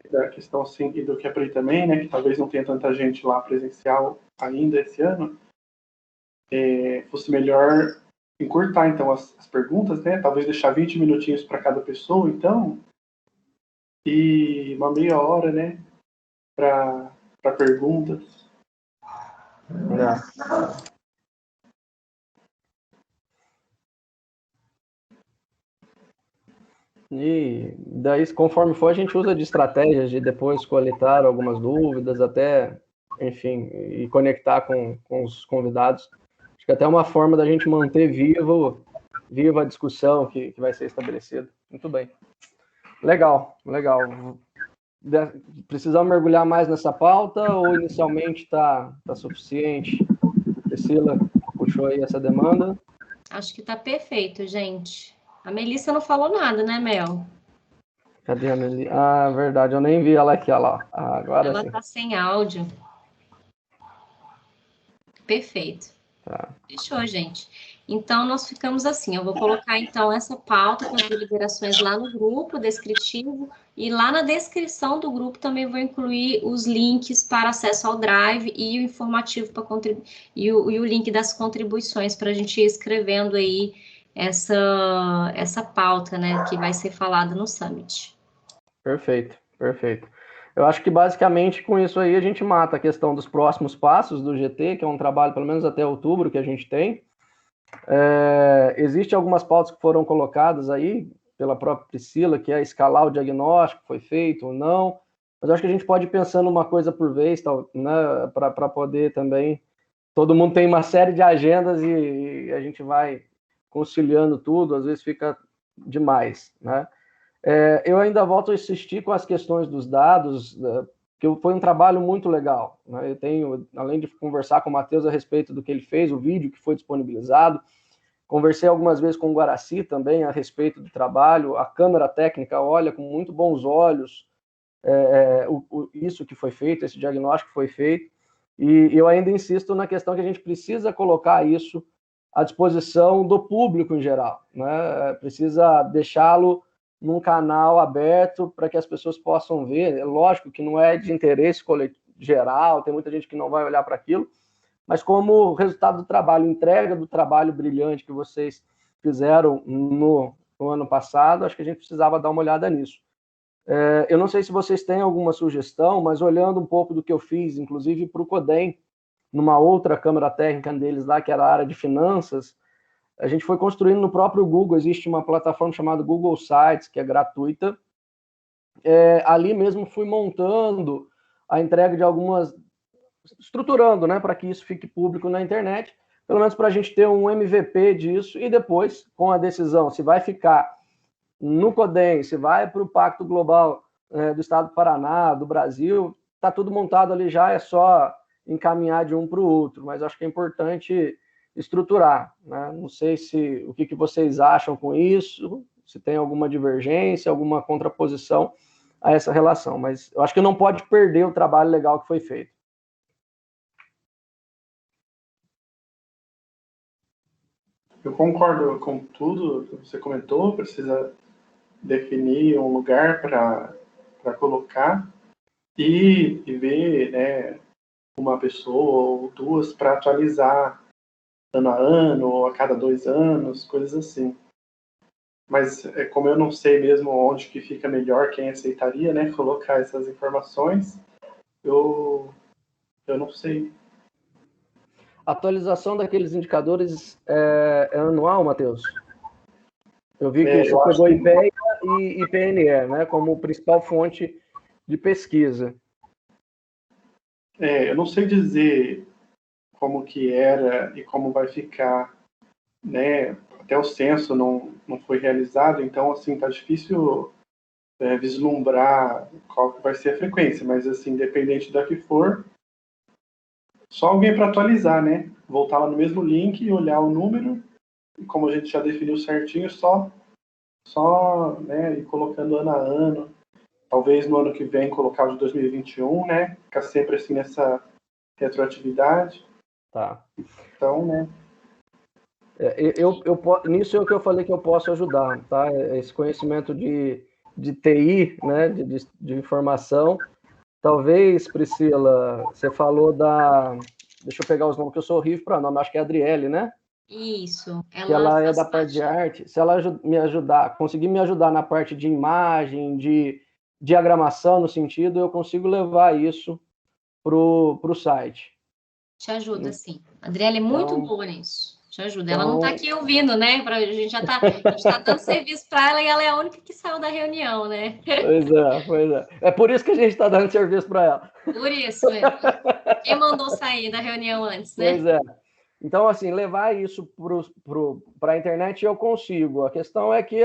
Speaker 3: da questão assim, e do que aprendei também, né, que talvez não tenha tanta gente lá presencial ainda esse ano, fosse melhor encurtar, então, as perguntas, né, talvez deixar 20 minutinhos para cada pessoa, então, e uma meia hora, né, para perguntas.
Speaker 2: E daí, conforme for, a gente usa de estratégias de depois coletar algumas dúvidas, até, enfim, e conectar com os convidados. Acho que até é uma forma da gente manter viva a discussão que vai ser estabelecida. Muito bem. Legal. Precisamos mergulhar mais nessa pauta ou inicialmente está suficiente? Priscila puxou aí essa demanda?
Speaker 1: Acho que está perfeito, gente. A Melissa não falou nada, né, Mel?
Speaker 2: Cadê a Melissa? Ah, verdade, eu nem vi ela aqui, olha lá. Agora
Speaker 1: ela
Speaker 2: sim.
Speaker 1: Está sem áudio. Perfeito.
Speaker 2: Tá.
Speaker 1: Fechou, gente. Então, nós ficamos assim. Eu vou colocar, então, essa pauta com as deliberações lá no grupo descritivo e lá na descrição do grupo também vou incluir os links para acesso ao Drive e o informativo para e o link das contribuições para a gente ir escrevendo aí essa pauta, né, que vai ser falada no Summit.
Speaker 2: Perfeito. Eu acho que basicamente com isso aí a gente mata a questão dos próximos passos do GT, que é um trabalho pelo menos até outubro que a gente tem. Existem algumas pautas que foram colocadas aí pela própria Priscila, que é escalar o diagnóstico, foi feito ou não, mas eu acho que a gente pode ir pensando uma coisa por vez, né, para poder também, todo mundo tem uma série de agendas e a gente vai conciliando tudo, às vezes fica demais, né? Eu ainda volto a insistir com as questões dos dados, que foi um trabalho muito legal, né? Eu tenho, além de conversar com o Matheus a respeito do que ele fez, o vídeo que foi disponibilizado, conversei algumas vezes com o Guaraci também a respeito do trabalho, a Câmara Técnica olha com muito bons olhos isso que foi feito, esse diagnóstico que foi feito, e eu ainda insisto na questão que a gente precisa colocar isso à disposição do público em geral, né? Precisa deixá-lo num canal aberto para que as pessoas possam ver. É lógico que não é de interesse geral, tem muita gente que não vai olhar para aquilo, mas como resultado do trabalho, entrega do trabalho brilhante que vocês fizeram no ano passado, acho que a gente precisava dar uma olhada nisso. Eu não sei se vocês têm alguma sugestão, mas olhando um pouco do que eu fiz, inclusive para o CODEM, numa outra câmara técnica deles lá, que era a área de finanças, a gente foi construindo no próprio Google. Existe uma plataforma chamada Google Sites, que é gratuita. Ali mesmo fui montando a entrega de algumas, estruturando, né, para que isso fique público na internet, pelo menos para a gente ter um MVP disso, e depois, com a decisão, se vai ficar no CODEM, se vai para o Pacto Global do Estado do Paraná, do Brasil, está tudo montado ali já, é só encaminhar de um para o outro, mas acho que é importante estruturar, né? Não sei o que vocês acham com isso, se tem alguma divergência, alguma contraposição a essa relação, mas eu acho que não pode perder o trabalho legal que foi feito.
Speaker 3: Eu concordo com tudo que você comentou, precisa definir um lugar para colocar e ver, né, uma pessoa ou duas para atualizar ano a ano, ou a cada 2 anos, coisas assim. Mas como eu não sei mesmo onde que fica melhor, quem aceitaria, né, colocar essas informações, eu não sei.
Speaker 2: A atualização daqueles indicadores é anual, Matheus? Eu vi que você pegou IPEA e IPNE, né, como principal fonte de pesquisa.
Speaker 3: Eu não sei dizer como que era e como vai ficar, né? Até o censo não foi realizado, então, assim, tá difícil vislumbrar qual que vai ser a frequência, mas, assim, independente da que for, só alguém para atualizar, né? Voltar lá no mesmo link e olhar o número, e como a gente já definiu certinho, só né, ir colocando ano a ano. Talvez no ano que vem colocar o de 2021, né? Ficar sempre assim nessa retroatividade.
Speaker 2: Tá.
Speaker 3: Então, né?
Speaker 2: Nisso é o que eu falei que eu posso ajudar, tá? Esse conhecimento de TI, né? De informação. Talvez, Priscila, você falou deixa eu pegar os nomes, que eu sou horrível para nome, acho que é a Adriele, né?
Speaker 1: Isso.
Speaker 2: Ela é da parte de arte. Se ela conseguir me ajudar na parte de imagem, de diagramação no sentido, eu consigo levar isso pro site.
Speaker 1: Te ajuda, sim. A Adriele é muito boa nisso. Te ajuda. Ela não está aqui ouvindo, né? A gente já está dando serviço para ela e ela é a única que saiu da reunião, né?
Speaker 2: Pois é. É por isso que a gente está dando serviço para ela.
Speaker 1: Por isso mesmo. Quem mandou sair da reunião antes, né?
Speaker 2: Pois é. Então, assim, levar isso para a internet eu consigo. A questão é que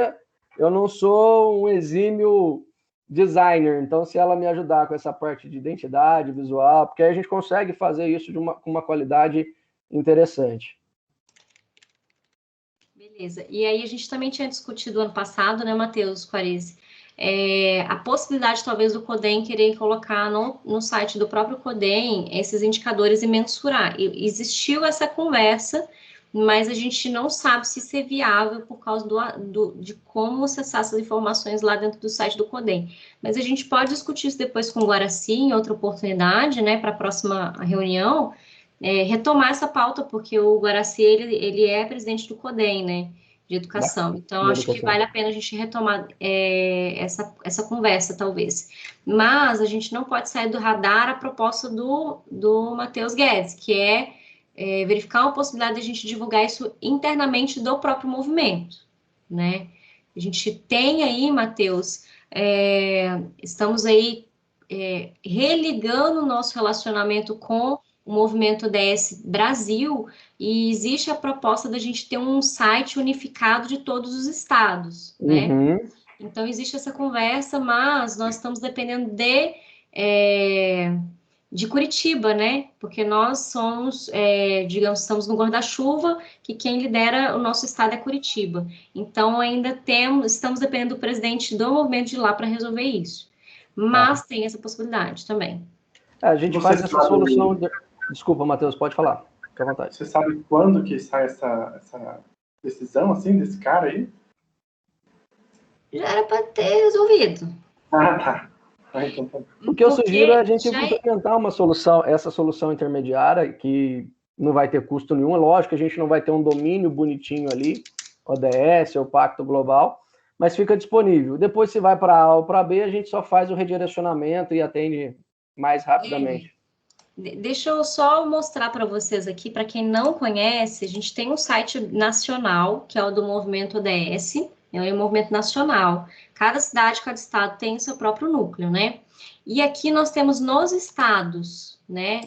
Speaker 2: eu não sou um exímio designer, então se ela me ajudar com essa parte de identidade visual, porque aí a gente consegue fazer isso com uma qualidade interessante.
Speaker 1: Beleza. E aí a gente também tinha discutido ano passado, né, Matheus Quarese, a possibilidade talvez do CODEM querer colocar no site do próprio CODEM esses indicadores e mensurar. Existiu essa conversa, mas a gente não sabe se isso é viável por causa de como acessar essas informações lá dentro do site do CODEM. Mas a gente pode discutir isso depois com o Guaraci, em outra oportunidade, né, para a próxima reunião, retomar essa pauta, porque o Guaraci, ele é presidente do CODEM, né, de educação. Então, acho que vale a pena a gente retomar essa conversa, talvez. Mas a gente não pode sair do radar a proposta do Matheus Guedes, que é verificar a possibilidade de a gente divulgar isso internamente do próprio movimento, né? A gente tem aí, Matheus, estamos aí religando o nosso relacionamento com o movimento ODS Brasil, e existe a proposta da gente ter um site unificado de todos os estados, né?
Speaker 2: Uhum.
Speaker 1: Então, existe essa conversa, mas nós estamos dependendo de Curitiba, né? Porque nós somos, digamos, estamos no guarda-chuva, que quem lidera o nosso estado é Curitiba. Então, ainda estamos dependendo do presidente do movimento de lá para resolver isso. Mas tem essa possibilidade também.
Speaker 2: A gente faz essa solução... Desculpa, Matheus, pode falar. Fica à vontade.
Speaker 3: Você sabe quando que sai essa decisão, assim, desse cara aí?
Speaker 1: Já era para ter resolvido.
Speaker 3: Ah, tá. Então,
Speaker 2: o que eu sugiro é a gente implementar essa solução intermediária, que não vai ter custo nenhum. Lógico que a gente não vai ter um domínio bonitinho ali, ODS ou Pacto Global, mas fica disponível. Depois, se vai para A ou para B, a gente só faz o redirecionamento e atende mais rapidamente.
Speaker 1: Deixa eu só mostrar para vocês aqui, para quem não conhece, a gente tem um site nacional, que é o do Movimento ODS, é um movimento nacional. Cada cidade, cada estado tem o seu próprio núcleo, né? E aqui nós temos nos estados, né?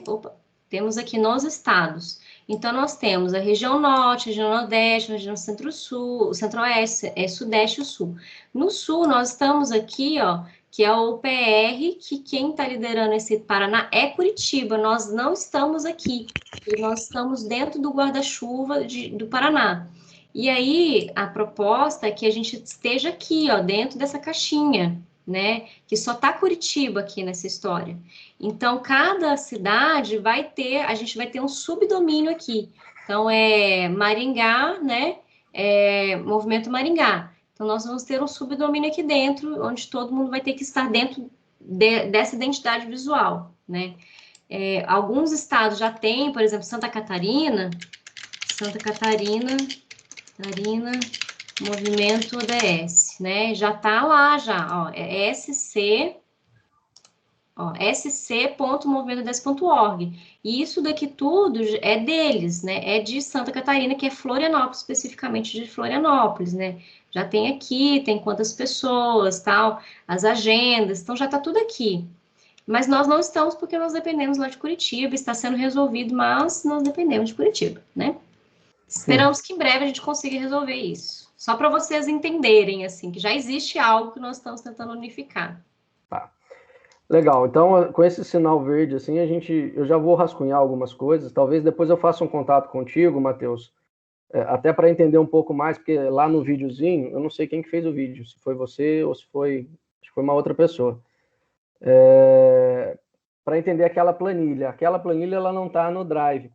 Speaker 1: Temos aqui nos estados. Então, nós temos a região norte, a região nordeste, a região centro-sul, centro-oeste, sudeste e sul. No sul, nós estamos aqui, ó, que é o PR, que quem está liderando esse Paraná é Curitiba, nós não estamos aqui, e nós estamos dentro do guarda-chuva do Paraná. E aí, a proposta é que a gente esteja aqui, ó, dentro dessa caixinha, né, que só tá Curitiba aqui nessa história. Então, cada cidade vai ter, a gente vai ter um subdomínio aqui. Então, é Maringá, né, Movimento Maringá. Então, nós vamos ter um subdomínio aqui dentro, onde todo mundo vai ter que estar dentro dessa identidade visual, né? Alguns estados já têm, por exemplo, Santa Catarina, Movimento ODS, né? Já tá lá, já, ó, é SC, ó, sc.movimentods.org. E isso daqui tudo é deles, né? É de Santa Catarina, que é Florianópolis, especificamente de Florianópolis, né? Já tem aqui, tem quantas pessoas, tal, as agendas, então já tá tudo aqui. Mas nós não estamos porque nós dependemos lá de Curitiba, está sendo resolvido, mas nós dependemos de Curitiba, né? Esperamos que em breve a gente consiga resolver isso. Só para vocês entenderem, assim, que já existe algo que nós estamos tentando unificar.
Speaker 2: Tá. Legal. Então, com esse sinal verde, assim, eu já vou rascunhar algumas coisas. Talvez depois eu faça um contato contigo, Matheus, até para entender um pouco mais, porque lá no videozinho, eu não sei quem que fez o vídeo, se foi você ou se foi, acho que foi uma outra pessoa. Para entender aquela planilha. Aquela planilha, ela não está no Drive.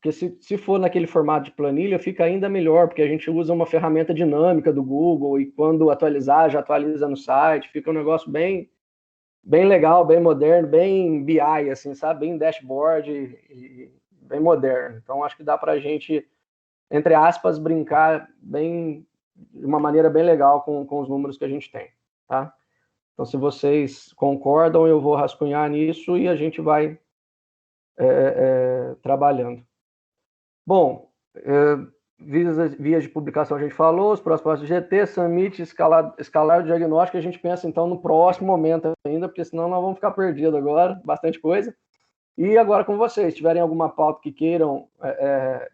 Speaker 2: Porque se for naquele formato de planilha, fica ainda melhor, porque a gente usa uma ferramenta dinâmica do Google, e quando atualizar, já atualiza no site, fica um negócio bem legal, bem moderno, bem BI, assim, sabe? Bem dashboard e bem moderno. Então, acho que dá para a gente, entre aspas, brincar de uma maneira bem legal com os números que a gente tem, tá? Então, se vocês concordam, eu vou rascunhar nisso e a gente vai trabalhando. Bom, vias de publicação a gente falou, os próximos GT, Summit, escalar o diagnóstico, a gente pensa então no próximo momento ainda, porque senão nós vamos ficar perdidos agora, bastante coisa. E agora com vocês, se tiverem alguma pauta que queiram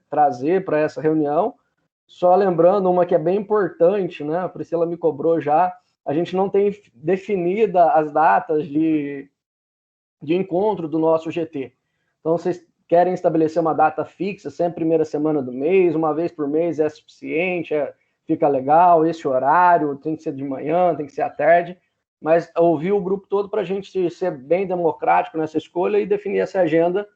Speaker 2: trazer para essa reunião, só lembrando uma que é bem importante, né? A Priscila me cobrou já, a gente não tem definida as datas de encontro do nosso GT. Então, vocês querem estabelecer uma data fixa, sempre primeira semana do mês, uma vez por mês é suficiente, fica legal, esse horário tem que ser de manhã, tem que ser à tarde, mas ouvir o grupo todo para a gente ser bem democrático nessa escolha e definir essa agenda,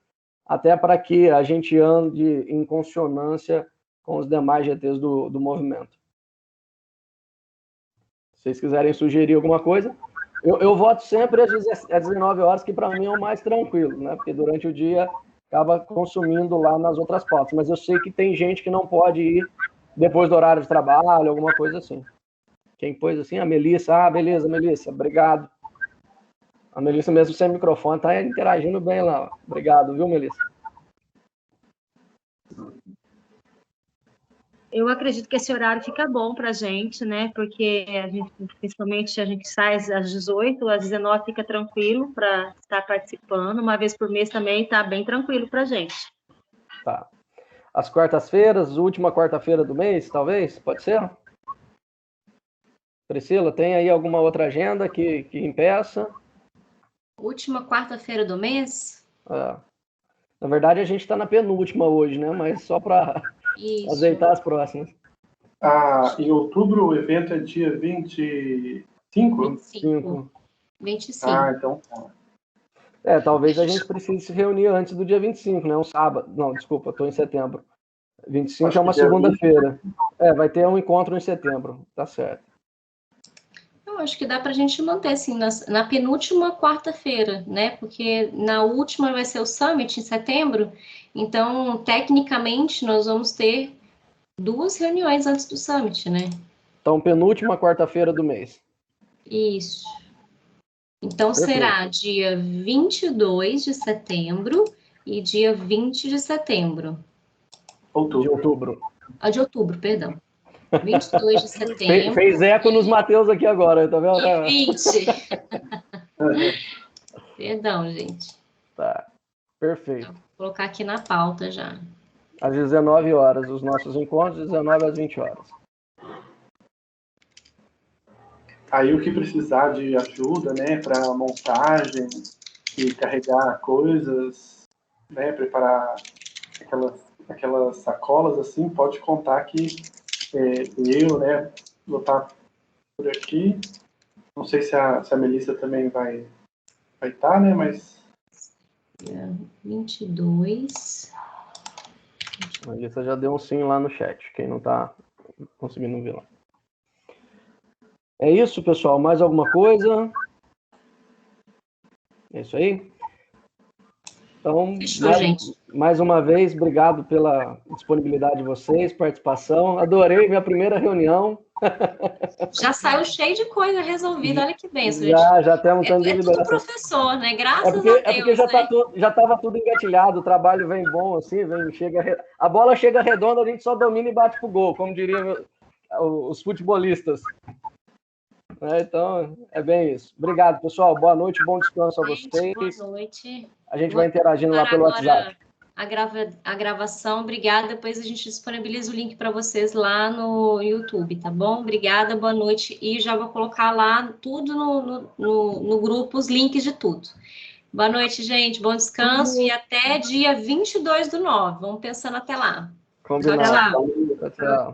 Speaker 2: até para que a gente ande em consonância com os demais GTs do movimento. Se vocês quiserem sugerir alguma coisa, eu voto sempre às 19 horas, que para mim é o mais tranquilo, né? Porque durante o dia acaba consumindo lá nas outras pautas, mas eu sei que tem gente que não pode ir depois do horário de trabalho, alguma coisa assim. Quem pôs assim? A Melissa. Beleza, Melissa, obrigado. A Melissa mesmo sem microfone está interagindo bem lá. Obrigado, viu, Melissa?
Speaker 4: Eu acredito que esse horário fica bom para a gente, né? Porque principalmente a gente sai às 18, às 19 fica tranquilo para estar participando. Uma vez por mês também está bem tranquilo para a gente.
Speaker 2: Tá. As quartas-feiras, última quarta-feira do mês, talvez? Pode ser? Priscila, tem aí alguma outra agenda que impeça?
Speaker 1: Última quarta-feira do mês?
Speaker 2: Na verdade, a gente está na penúltima hoje, né? Mas só para azeitar as próximas.
Speaker 3: Em outubro o evento é dia 25?
Speaker 1: 25.
Speaker 3: Então.
Speaker 2: Talvez a gente precise se reunir antes do dia 25, né? Um sábado. Não, desculpa, estou em setembro. 25 é uma segunda-feira. Vai ter um encontro em setembro, tá certo.
Speaker 1: Eu acho que dá para a gente manter, assim, na penúltima quarta-feira, né? Porque na última vai ser o Summit, em setembro. Então, tecnicamente, nós vamos ter 2 reuniões antes do Summit, né?
Speaker 2: Então, penúltima quarta-feira do mês.
Speaker 1: Isso. Então,
Speaker 2: Perfeito.
Speaker 1: será dia 22 de setembro e dia 20 de setembro.
Speaker 2: De outubro.
Speaker 1: De outubro, perdão. 22 de setembro.
Speaker 2: Fez eco nos Mateus aqui agora, tá vendo?
Speaker 1: E 20. Perdão, gente.
Speaker 2: Tá, perfeito.
Speaker 1: Vou colocar aqui na pauta já.
Speaker 2: Às 19 horas, os nossos encontros, 19 às 20 horas.
Speaker 3: Aí o que precisar de ajuda, né, para montagem e carregar coisas, né, preparar aquelas sacolas assim, pode contar que eu, né, vou estar por aqui. Não sei se a Melissa também vai estar, né, mas...
Speaker 1: Dia 22.
Speaker 2: A Melissa já deu um sim lá no chat, quem não está conseguindo ver lá. É isso, pessoal. Mais alguma coisa? É isso aí? Então,
Speaker 1: Fechou, gente.
Speaker 2: Mais uma vez, obrigado pela disponibilidade de vocês, participação. Adorei minha primeira reunião.
Speaker 1: Já saiu cheio de coisa resolvida. Olha que benção, gente.
Speaker 2: Já temos tanto de
Speaker 1: tudo professor, né? Graças a Deus.
Speaker 2: É porque já estava tudo engatilhado, o trabalho vem bom, assim, a bola chega redonda, a gente só domina e bate pro gol, como diriam os futebolistas. Então, é bem isso. Obrigado, pessoal. Boa noite, bom descanso a vocês.
Speaker 1: Boa noite.
Speaker 2: A gente vai interagindo lá pelo WhatsApp.
Speaker 1: A gravação, obrigada. Depois a gente disponibiliza o link para vocês lá no YouTube, tá bom? Obrigada, boa noite. E já vou colocar lá tudo no grupo, os links de tudo. Boa noite, gente. Bom descanso e até dia 22/9. Vamos pensando até lá.
Speaker 2: Combinado.
Speaker 1: Tchau, tchau.
Speaker 2: Tchau.